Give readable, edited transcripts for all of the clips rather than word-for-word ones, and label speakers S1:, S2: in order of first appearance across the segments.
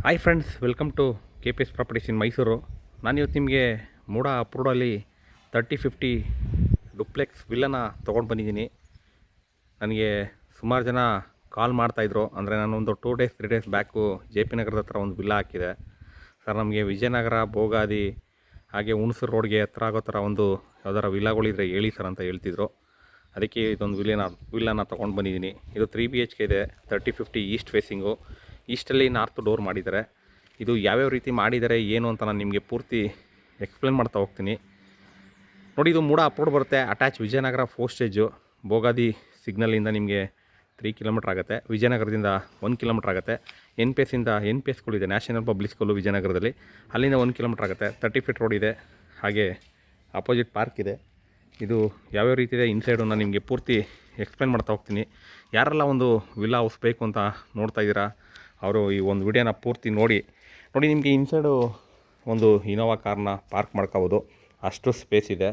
S1: Hi friends, welcome to KPS properties in Mysuru. ನಾನಿವತ್ತು ನಿಮಗೆ ಮೂಡ ಅಪ್ರೂವ್ಡಲ್ಲಿ 30-50 duplex ವಿಲ್ಲನ ತೊಗೊಂಡು ಬಂದಿದ್ದೀನಿ. ನನಗೆ ಸುಮಾರು ಜನ ಕಾಲ್ ಮಾಡ್ತಾಯಿದ್ರು. ಅಂದರೆ ನಾನೊಂದು 2 ಡೇಸ್ 3 ಡೇಸ್ ಬ್ಯಾಕು JP ನಗರದ ಹತ್ರ ಒಂದು ವಿಲ್ಲ ಹಾಕಿದೆ ಸರ್. ನಮಗೆ ವಿಜಯನಗರ, ಭೋಗಾದಿ ಹಾಗೆ ಹುಣಸೂರು ರೋಡ್ಗೆ ಹತ್ರ ಆಗೋ ಥರ ಒಂದು ಯಾವ್ದಾರ ವಿಲ್ಲಾಗಳಿದ್ರೆ ಹೇಳಿ ಸರ್ ಅಂತ ಹೇಳ್ತಿದ್ರು. ಅದಕ್ಕೆ ಇದೊಂದು ವಿಲ್ಲನ ತೊಗೊಂಡು ಬಂದಿದ್ದೀನಿ. ಇದು 3 BHK ಇದೆ, 30-50 ಈಸ್ಟ್ ಫೇಸಿಂಗು. ಈಸ್ಟಲ್ಲಿ ನಾರ್ತ್ ಡೋರ್ ಮಾಡಿದ್ದಾರೆ. ಇದು ಯಾವ್ಯಾವ ರೀತಿ ಮಾಡಿದ್ದಾರೆ ಏನು ಅಂತ ನಾನು ನಿಮಗೆ ಪೂರ್ತಿ ಎಕ್ಸ್ಪ್ಲೇನ್ ಮಾಡ್ತಾ ಹೋಗ್ತೀನಿ. ನೋಡಿ, ಇದು ಮೂಡ ಅಪ್ರೋಡ್ ಬರುತ್ತೆ. Attach Vijayanagar 4 stage. ಭೋಗಾದಿ ಸಿಗ್ನಲಿಂದ ನಿಮಗೆ 3 ಕಿಲೋಮೀಟ್ರ್ ಆಗುತ್ತೆ. ವಿಜಯನಗರದಿಂದ 1 ಕಿಲೋಮೀಟ್ರ್ ಆಗುತ್ತೆ. NPS ಸ್ಕೂಲಿದೆ, ನ್ಯಾಷನಲ್ ಪಬ್ಲಿಕ್ ಸ್ಕೂಲು ವಿಜಯನಗರದಲ್ಲಿ. ಅಲ್ಲಿಂದ 1 ಕಿಲೋಮೀಟ್ರ್ ಆಗುತ್ತೆ. 30 ಫೀಟ್ ರೋಡ್ ಇದೆ. ಹಾಗೆ ಅಪೋಸಿಟ್ ಪಾರ್ಕ್ ಇದೆ. ಇದು ಯಾವ್ಯಾವ ರೀತಿ ಇದೆ ಇನ್ಸೈಡು ನಾನು ನಿಮಗೆ ಪೂರ್ತಿ ಎಕ್ಸ್ಪ್ಲೇನ್ ಮಾಡ್ತಾ ಹೋಗ್ತೀನಿ. ಯಾರೆಲ್ಲ ಒಂದು ವಿಲ್ಲಾ ಹೌಸ್ ಬೇಕು ಅಂತ ನೋಡ್ತಾ ಇದ್ದೀರಾ ಅವರು ಈ ಒಂದು ವಿಡಿಯೋನ ಪೂರ್ತಿ ನೋಡಿ. ನಿಮಗೆ ಇನ್ಸೈಡು ಒಂದು ಇನೋವಾ ಕಾರ್ನ ಪಾರ್ಕ್ ಮಾಡ್ಕೋಬೋದು, ಅಷ್ಟು ಸ್ಪೇಸ್ ಇದೆ.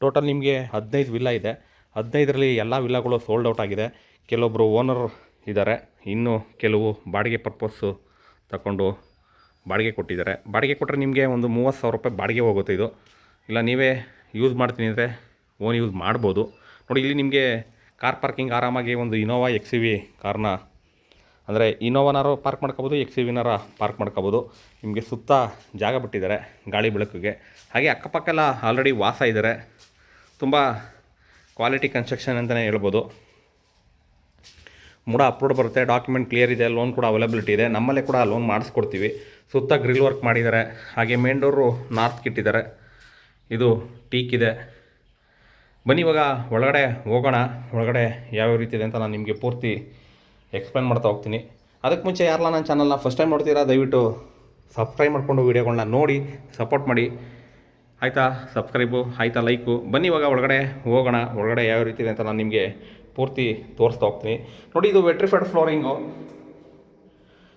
S1: ಟೋಟಲ್ ನಿಮಗೆ 15 ವಿಲ್ಲಾ ಇದೆ. 15ರಲ್ಲಿ ಎಲ್ಲ ವಿಲ್ಲಾಗಳು ಸೋಲ್ಡ್ ಔಟ್ ಆಗಿದೆ. ಕೆಲವೊಬ್ಬರು ಓನರ್ ಇದ್ದಾರೆ, ಇನ್ನು ಕೆಲವು ಬಾಡಿಗೆ ಪರ್ಪಸ್ಸು ತಗೊಂಡು ಬಾಡಿಗೆ ಕೊಟ್ಟಿದ್ದಾರೆ. ಬಾಡಿಗೆ ಕೊಟ್ಟರೆ ನಿಮಗೆ ಒಂದು 30,000 ರೂಪಾಯಿ ಬಾಡಿಗೆ ಹೋಗುತ್ತೆ. ಇದು ಇಲ್ಲ ನೀವೇ ಯೂಸ್ ಮಾಡ್ತೀನಿ ಅಂದರೆ ಓನ್ ಯೂಸ್ ಮಾಡ್ಬೋದು. ನೋಡಿ, ಇಲ್ಲಿ ನಿಮಗೆ ಕಾರ್ ಪಾರ್ಕಿಂಗ್ ಆರಾಮಾಗಿ ಒಂದು ಇನೋವಾ XUV ಕಾರ್ನ, ಅಂದರೆ ಇನೋವಾನಾರು ಪಾರ್ಕ್ ಮಾಡ್ಕೋಬೋದು, XUVನಾರ ಪಾರ್ಕ್ ಮಾಡ್ಕೋಬೋದು. ನಿಮಗೆ ಸುತ್ತ ಜಾಗ ಬಿಟ್ಟಿದ್ದಾರೆ ಗಾಳಿ ಬೆಳಕಿಗೆ. ಹಾಗೆ ಅಕ್ಕಪಕ್ಕ ಎಲ್ಲ ಆಲ್ರೆಡಿ ವಾಸ ಇದ್ದಾರೆ. ತುಂಬ ಕ್ವಾಲಿಟಿ ಕನ್ಸ್ಟ್ರಕ್ಷನ್ ಅಂತಲೇ ಹೇಳ್ಬೋದು. ಮೂಡ ಅಪ್ರೂವ್ಡ್ ಬರುತ್ತೆ, ಡಾಕ್ಯುಮೆಂಟ್ ಕ್ಲಿಯರ್ ಇದೆ, ಲೋನ್ ಕೂಡ ಅವೈಲಬಿಲಿಟಿ ಇದೆ. ನಮ್ಮಲ್ಲೇ ಕೂಡ ಲೋನ್ ಮಾಡಿಸ್ಕೊಡ್ತೀವಿ. ಸುತ್ತ ಗ್ರಿಲ್ ವರ್ಕ್ ಮಾಡಿದ್ದಾರೆ. ಹಾಗೆ ಮೇನ್ ಡೋರು ನಾರ್ತ್ ಕಿಟ್ಟಿದ್ದಾರೆ. ಇದು ಟೀಕ್ ಇದೆ. ಬನ್ನಿ ಇವಾಗ ಒಳಗಡೆ ಹೋಗೋಣ. ಒಳಗಡೆ ಯಾವ್ಯಾವ ರೀತಿ ಇದೆ ಅಂತ ನಾನು ನಿಮಗೆ ಪೂರ್ತಿ ಎಕ್ಸ್ಪ್ಲೇನ್ ಮಾಡ್ತಾ ಹೋಗ್ತೀನಿ. ಅದಕ್ಕೆ ಮುಂಚೆ ಯಾರಲ್ಲ ನನ್ನ ಚಾನಲ್ನ ಫಸ್ಟ್ ಟೈಮ್ ನೋಡ್ತೀರಾ ದಯವಿಟ್ಟು ಸಬ್ಸ್ಕ್ರೈಬ್ ಮಾಡಿಕೊಂಡು ವೀಡಿಯೋಗಳನ್ನ ನೋಡಿ ಸಪೋರ್ಟ್ ಮಾಡಿ. ಆಯಿತಾ ಸಬ್ಸ್ಕ್ರೈಬು, ಆಯಿತಾ ಲೈಕು. ಬನ್ನಿ ಇವಾಗ ಒಳಗಡೆ ಹೋಗೋಣ. ಒಳಗಡೆ ಯಾವ ರೀತಿ ಇದೆ ಅಂತ ನಾನು ನಿಮಗೆ ಪೂರ್ತಿ ತೋರಿಸ್ತಾ ಹೋಗ್ತೀನಿ. ನೋಡಿ, ಇದು ವೆಟ್ರಿಫೈಡ್ ಫ್ಲೋರಿಂಗು.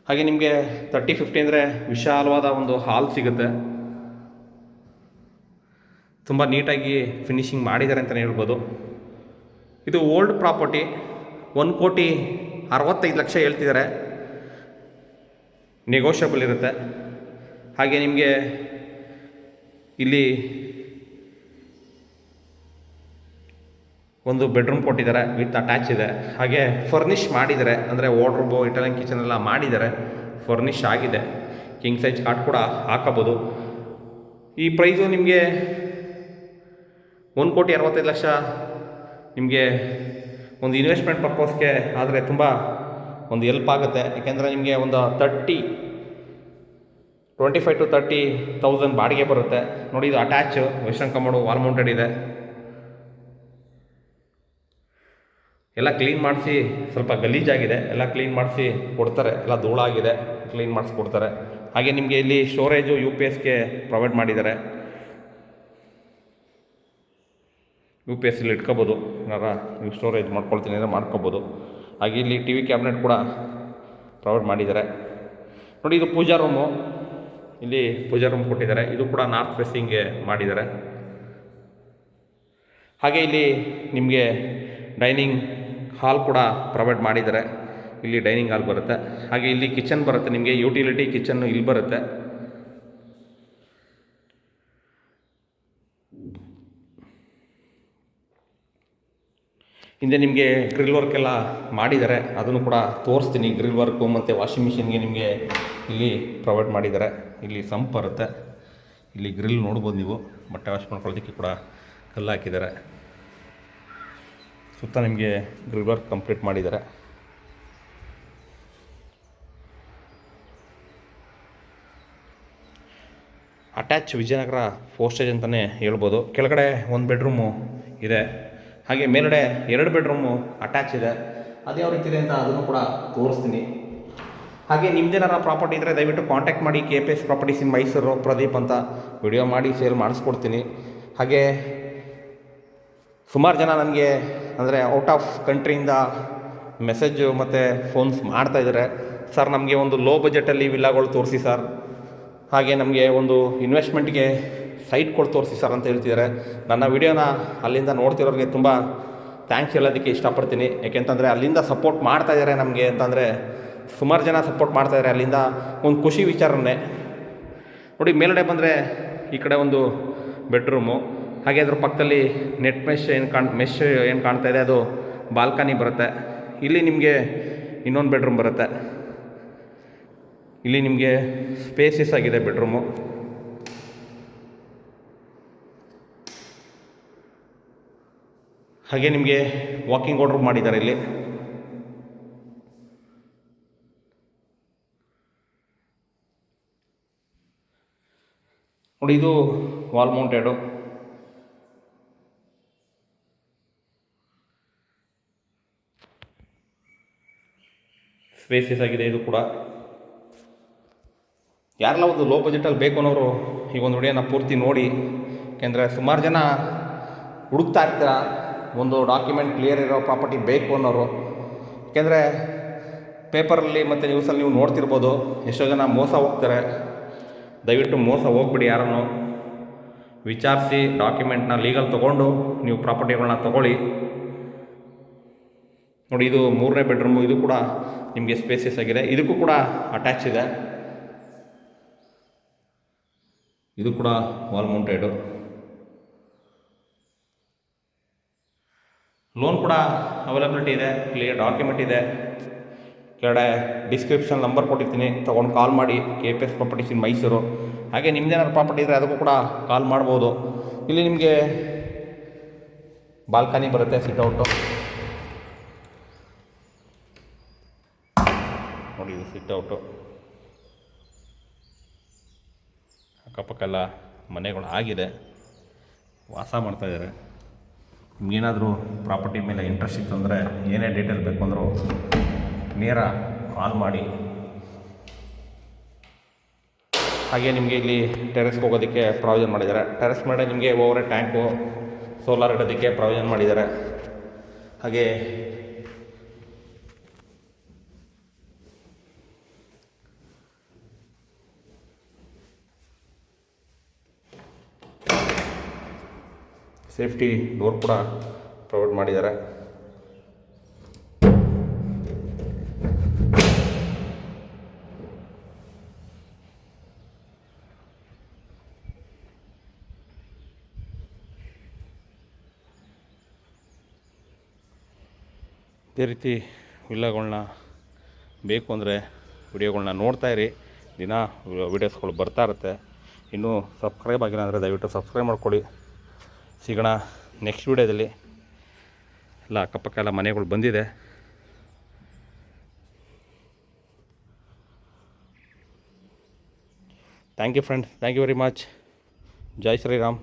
S1: ಹಾಗೆ ನಿಮಗೆ 30-50 ಅಂದರೆ ವಿಶಾಲವಾದ ಒಂದು ಹಾಲ್ ಸಿಗುತ್ತೆ. ತುಂಬ ನೀಟಾಗಿ ಫಿನಿಷಿಂಗ್ ಮಾಡಿದ್ದಾರೆ ಅಂತಲೇ ಹೇಳ್ಬೋದು. ಇದು ಓಲ್ಡ್ ಪ್ರಾಪರ್ಟಿ. 1,65,00,000 ಹೇಳ್ತಿದ್ದಾರೆ. ನೆಗೋಷಿಯಬಲ್ ಇರುತ್ತೆ. ಹಾಗೆ ನಿಮಗೆ ಇಲ್ಲಿ ಒಂದು ಬೆಡ್ರೂಮ್ ಕೊಟ್ಟಿದ್ದಾರೆ, ವಿತ್ ಅಟ್ಯಾಚ್ ಇದೆ. ಹಾಗೆ ಫರ್ನಿಷ್ ಮಾಡಿದ್ದಾರೆ, ಅಂದರೆ ವಾರ್ಡ್ರೋಬು, ಇಟಾಲಿಯನ್ ಕಿಚನ್ ಎಲ್ಲ ಮಾಡಿದ್ದಾರೆ, ಫರ್ನಿಷ್ ಆಗಿದೆ. ಕಿಂಗ್ ಸೈಜ್ ಕಾಟ್ ಕೂಡ ಹಾಕಬೋದು. ಈ ಪ್ರೈಸು ನಿಮಗೆ 1,65,00,000 ನಿಮಗೆ ಒಂದು ಇನ್ವೆಸ್ಟ್ಮೆಂಟ್ ಪರ್ಪಸ್ಗೆ ಆದರೆ ತುಂಬ ಒಂದು ಹೆಲ್ಪ್ ಆಗುತ್ತೆ. ಯಾಕೆಂದರೆ ನಿಮಗೆ ಒಂದು 25,000 to 30,000 ಬಾಡಿಗೆ ಬರುತ್ತೆ. ನೋಡಿ, ಇದು attach western commode, wall mounted ಇದೆ. ಎಲ್ಲ ಕ್ಲೀನ್ ಮಾಡಿಸಿ, ಸ್ವಲ್ಪ ಗಲೀಜಾಗಿದೆ, ಎಲ್ಲ ಕ್ಲೀನ್ ಮಾಡಿಸಿ ಕೊಡ್ತಾರೆ. ಎಲ್ಲ ಧೂಳಾಗಿದೆ, ಕ್ಲೀನ್ ಮಾಡಿಸಿ ಕೊಡ್ತಾರೆ. ಹಾಗೆ ನಿಮಗೆ ಇಲ್ಲಿ ಸ್ಟೋರೇಜು UPSಗೆ ಪ್ರೊವೈಡ್ ಮಾಡಿದ್ದಾರೆ. UPSಲ್ಲಿ ಇಟ್ಕೋಬೋದು. ಏನಾರ ನೀವು ಸ್ಟೋರೇಜ್ ಮಾಡ್ಕೊಳ್ತೀನಿ ಅಂದರೆ ಮಾಡ್ಕೋಬೋದು. ಹಾಗೆ ಇಲ್ಲಿ TV ಕ್ಯಾಬಿನೆಟ್ ಕೂಡ ಪ್ರೊವೈಡ್ ಮಾಡಿದ್ದಾರೆ. ನೋಡಿ, ಇದು ಪೂಜಾ ರೂಮು. ಇಲ್ಲಿ ಪೂಜಾ ರೂಮ್ ಕೊಟ್ಟಿದ್ದಾರೆ. ಇದು ಕೂಡ ನಾರ್ತ್ ಫೇಸಿಂಗ್ಗೆ ಮಾಡಿದ್ದಾರೆ. ಹಾಗೆ ಇಲ್ಲಿ ನಿಮಗೆ ಡೈನಿಂಗ್ ಹಾಲ್ ಕೂಡ ಪ್ರೊವೈಡ್ ಮಾಡಿದ್ದಾರೆ. ಇಲ್ಲಿ ಡೈನಿಂಗ್ ಹಾಲ್ ಬರುತ್ತೆ. ಹಾಗೆ ಇಲ್ಲಿ ಕಿಚನ್ ಬರುತ್ತೆ. ನಿಮಗೆ ಯುಟಿಲಿಟಿ ಕಿಚನ್ನು ಇಲ್ಲಿ ಬರುತ್ತೆ. ಹಿಂದೆ ನಿಮಗೆ ಗ್ರಿಲ್ ವರ್ಕ್ ಎಲ್ಲ ಮಾಡಿದ್ದಾರೆ, ಅದನ್ನು ಕೂಡ ತೋರಿಸ್ತೀನಿ. ಗ್ರಿಲ್ ವರ್ಕು ಮತ್ತು ವಾಷಿಂಗ್ ಮಿಷಿನ್ಗೆ ನಿಮಗೆ ಇಲ್ಲಿ ಪ್ರೊವೈಡ್ ಮಾಡಿದ್ದಾರೆ. ಇಲ್ಲಿ ಸಂಪ್ ಬರುತ್ತೆ. ಇಲ್ಲಿ ಗ್ರಿಲ್ ನೋಡ್ಬೋದು ನೀವು. ಬಟ್ಟೆ ವಾಶ್ ಮಾಡ್ಕೊಳ್ಳೋದಕ್ಕೆ ಕೂಡ ಕಲ್ಲು ಹಾಕಿದ್ದಾರೆ. ಸುತ್ತ ನಿಮಗೆ ಗ್ರಿಲ್ ವರ್ಕ್ ಕಂಪ್ಲೀಟ್ ಮಾಡಿದ್ದಾರೆ. ಅಟ್ಯಾಚ್ ವಿಜಯನಗರ 4 ಸ್ಟೇಜ್ ಅಂತಲೇ ಹೇಳ್ಬೋದು. ಕೆಳಗಡೆ 1 ಬೆಡ್ರೂಮು ಇದೆ. ಹಾಗೆ ಮೇಲ್ಗಡೆ 2 ಬೆಡ್ರೂಮು ಅಟ್ಯಾಚ್ ಇದೆ. ಅದು ಯಾವ ರೀತಿ ಇದೆ ಅಂತ ಅದನ್ನು ಕೂಡ ತೋರಿಸ್ತೀನಿ. ಹಾಗೆ ನಿಮ್ಮದೇನಾರ ಪ್ರಾಪರ್ಟಿ ಇದ್ದರೆ ದಯವಿಟ್ಟು ಕಾಂಟ್ಯಾಕ್ಟ್ ಮಾಡಿ. KPS properties in Mysuru, Pradeep ಅಂತ. ವಿಡಿಯೋ ಮಾಡಿ ಸೇಲ್ ಮಾಡಿಸ್ಕೊಡ್ತೀನಿ. ಹಾಗೆ ಸುಮಾರು ಜನ ನನಗೆ ಅಂದರೆ ಔಟ್ ಆಫ್ ಕಂಟ್ರಿಯಿಂದ ಮೆಸೇಜು ಮತ್ತು ಫೋನ್ಸ್ ಮಾಡ್ತಾಯಿದ್ದಾರೆ. ಸರ್, ನಮಗೆ ಒಂದು ಲೋ ಬಜೆಟಲ್ಲಿ ವಿಲ್ಲಾಗಳು ತೋರಿಸಿ ಸರ್, ಹಾಗೆ ನಮಗೆ ಒಂದು ಇನ್ವೆಸ್ಟ್ಮೆಂಟ್ಗೆ ಸೈಟ್ಗಳು ತೋರಿಸಿ ಸರ್ ಅಂತ ಹೇಳ್ತಿದ್ದಾರೆ. ನನ್ನ ವಿಡಿಯೋನ ಅಲ್ಲಿಂದ ನೋಡ್ತಿರೋರಿಗೆ ತುಂಬ ಥ್ಯಾಂಕ್ಸ್ ಹೇಳೋದಕ್ಕೆ ಇಷ್ಟಪಡ್ತೀನಿ. ಯಾಕೆಂತಂದರೆ ಅಲ್ಲಿಂದ ಸಪೋರ್ಟ್ ಮಾಡ್ತಾಯಿದ್ದಾರೆ ನಮಗೆ ಅಂತಂದರೆ ಸುಮಾರು ಜನ ಸಪೋರ್ಟ್ ಮಾಡ್ತಾಯಿದ್ದಾರೆ. ಅಲ್ಲಿಂದ ಒಂದು ಖುಷಿ ವಿಚಾರನೇ. ನೋಡಿ ಮೇಲ್ಗಡೆ ಬಂದರೆ ಈ ಕಡೆ ಒಂದು ಬೆಡ್ರೂಮು, ಹಾಗೆ ಅದ್ರ ಪಕ್ಕದಲ್ಲಿ ನೆಟ್ ಮೆಶ್ ಏನು ಕಾಣ್ತಾ ಇದೆ ಅದು ಬಾಲ್ಕನಿ ಬರುತ್ತೆ. ಇಲ್ಲಿ ನಿಮಗೆ ಇನ್ನೊಂದು ಬೆಡ್ರೂಮ್ ಬರುತ್ತೆ. ಇಲ್ಲಿ ನಿಮಗೆ ಸ್ಪೇಸಿಯಸ್ ಆಗಿದೆ ಬೆಡ್ರೂಮು. ಹಾಗೆ ನಿಮಗೆ ವಾಕಿಂಗ್ ಔಟ್ ಮಾಡಿದ್ದಾರೆ ಇಲ್ಲಿ. ನೋಡಿ ಇದು ವಾಲ್ ಮೌಂಟೆಡು. ಸ್ಪೇಸಿಯಸ್ ಆಗಿದೆ ಇದು ಕೂಡ. ಯಾರೆಲ್ಲ ಒಂದು ಲೋ ಬಜೆಟಲ್ಲಿ ಬೇಕು ಅನ್ನೋರು ಈ ಒಂದು ವಿಡಿಯೋನ ಪೂರ್ತಿ ನೋಡಿ. ಯಾಕೆಂದರೆ ಸುಮಾರು ಜನ ಹುಡುಕ್ತಾ ಇರ್ತೀರ ಒಂದು ಡಾಕ್ಯುಮೆಂಟ್ ಕ್ಲಿಯರ್ ಇರೋ ಪ್ರಾಪರ್ಟಿ ಬೇಕು ಅನ್ನೋರು. ಯಾಕೆಂದರೆ ಪೇಪರಲ್ಲಿ ಮತ್ತು ನ್ಯೂಸಲ್ಲಿ ನೀವು ನೋಡ್ತಿರ್ಬೋದು ಎಷ್ಟೋ ಜನ ಮೋಸ ಹೋಗ್ತಾರೆ. ದಯವಿಟ್ಟು ಮೋಸ ಹೋಗ್ಬಿಡಿ. ಯಾರನ್ನು ವಿಚಾರಿಸಿ ಡಾಕ್ಯುಮೆಂಟ್ನ ಲೀಗಲ್ ತೊಗೊಂಡು ನೀವು ಪ್ರಾಪರ್ಟಿಗಳನ್ನ ತೊಗೊಳ್ಳಿ. ನೋಡಿ ಇದು 3ನೇ ಬೆಡ್ರೂಮು. ಇದು ಕೂಡ ನಿಮಗೆ ಸ್ಪೇಸಿಯಸ್ ಆಗಿದೆ. ಇದಕ್ಕೂ ಕೂಡ ಅಟ್ಯಾಚ್ ಇದೆ. ಇದು ಕೂಡ ವಾಲ್ ಮೌಂಟೆಡು. ಲೋನ್ ಕೂಡ ಅವೈಲಬಿಲಿಟಿ ಇದೆ. ಕ್ಲಿಯರ್ ಡಾಕ್ಯುಮೆಂಟ್ ಇದೆ. ಕೆಳಗಡೆ ಡಿಸ್ಕ್ರಿಪ್ಷನ್ ನಂಬರ್ ಕೊಟ್ಟಿರ್ತೀನಿ, ತೊಗೊಂಡು ಕಾಲ್ ಮಾಡಿ. KPS properties in Mysuru. ಹಾಗೆ ನಿಮ್ಮದೇನಾದ್ರು ಪ್ರಾಪರ್ಟಿ ಇದ್ದರೆ ಅದಕ್ಕೂ ಕೂಡ ಕಾಲ್ ಮಾಡ್ಬೋದು. ಇಲ್ಲಿ ನಿಮಗೆ ಬಾಲ್ಕನಿ ಬರುತ್ತೆ, ಸಿಟ್ಔಟು. ನೋಡಿ ಇದು ಸಿಟ್ಔಟು. ಅಕ್ಕಪಕ್ಕ ಎಲ್ಲ ಮನೆಗಳು ಆಗಿದೆ, ವಾಸ ಮಾಡ್ತಾಯಿದ್ದಾರೆ. ನಿಮಗೇನಾದರೂ ಪ್ರಾಪರ್ಟಿ ಮೇಲೆ ಇಂಟ್ರೆಸ್ಟ್ ಇತ್ತು ಅಂದರೆ ಏನೇ ಡೀಟೇಲ್ ಬೇಕು ಅಂದರೂ ನೇರ ಕಾಲ್ ಮಾಡಿ. ಹಾಗೆ ನಿಮಗೆ ಇಲ್ಲಿ ಟೆರೆಸ್ಗೆ ಹೋಗೋದಕ್ಕೆ ಪ್ರಾವಿಷನ್ ಮಾಡಿದ್ದಾರೆ. ಟೆರೆಸ್ ಮೇಲೆ ನಿಮಗೆ ಓವರ್ ಟ್ಯಾಂಕು, ಸೋಲಾರ್ ಇಡೋದಕ್ಕೆ ಪ್ರಾವಿಷನ್ ಮಾಡಿದ್ದಾರೆ. ಹಾಗೆ ಸೇಫ್ಟಿ ಡೋರ್ ಕೂಡ ಪ್ರೊವೈಡ್ ಮಾಡಿದ್ದಾರೆ. ಇದೇ ರೀತಿ ವಿಲ್ಲಾಗಳನ್ನ ಬೇಕು ಅಂದರೆ ವಿಡಿಯೋಗಳನ್ನ ನೋಡ್ತಾಯಿರಿ. ದಿನ ವೀಡಿಯೋಸ್ಗಳು ಬರ್ತಾ ಇರುತ್ತೆ. ಇನ್ನೂ ಸಬ್ಸ್ಕ್ರೈಬ್ ಆಗಿಲ್ಲ ಅಂದರೆ ದಯವಿಟ್ಟು ಸಬ್ಸ್ಕ್ರೈಬ್ ಮಾಡ್ಕೊಳ್ಳಿ. ಸಿಗೋಣ ನೆಕ್ಸ್ಟ್ ವೀಡಿಯೋದಲ್ಲಿ. ಎಲ್ಲ ಅಕ್ಕಪಕ್ಕ ಎಲ್ಲ ಮನೆಗಳು ಬಂದಿದೆ. Thank you friends, thank you very much. ಜೈ ಶ್ರೀರಾಮ್.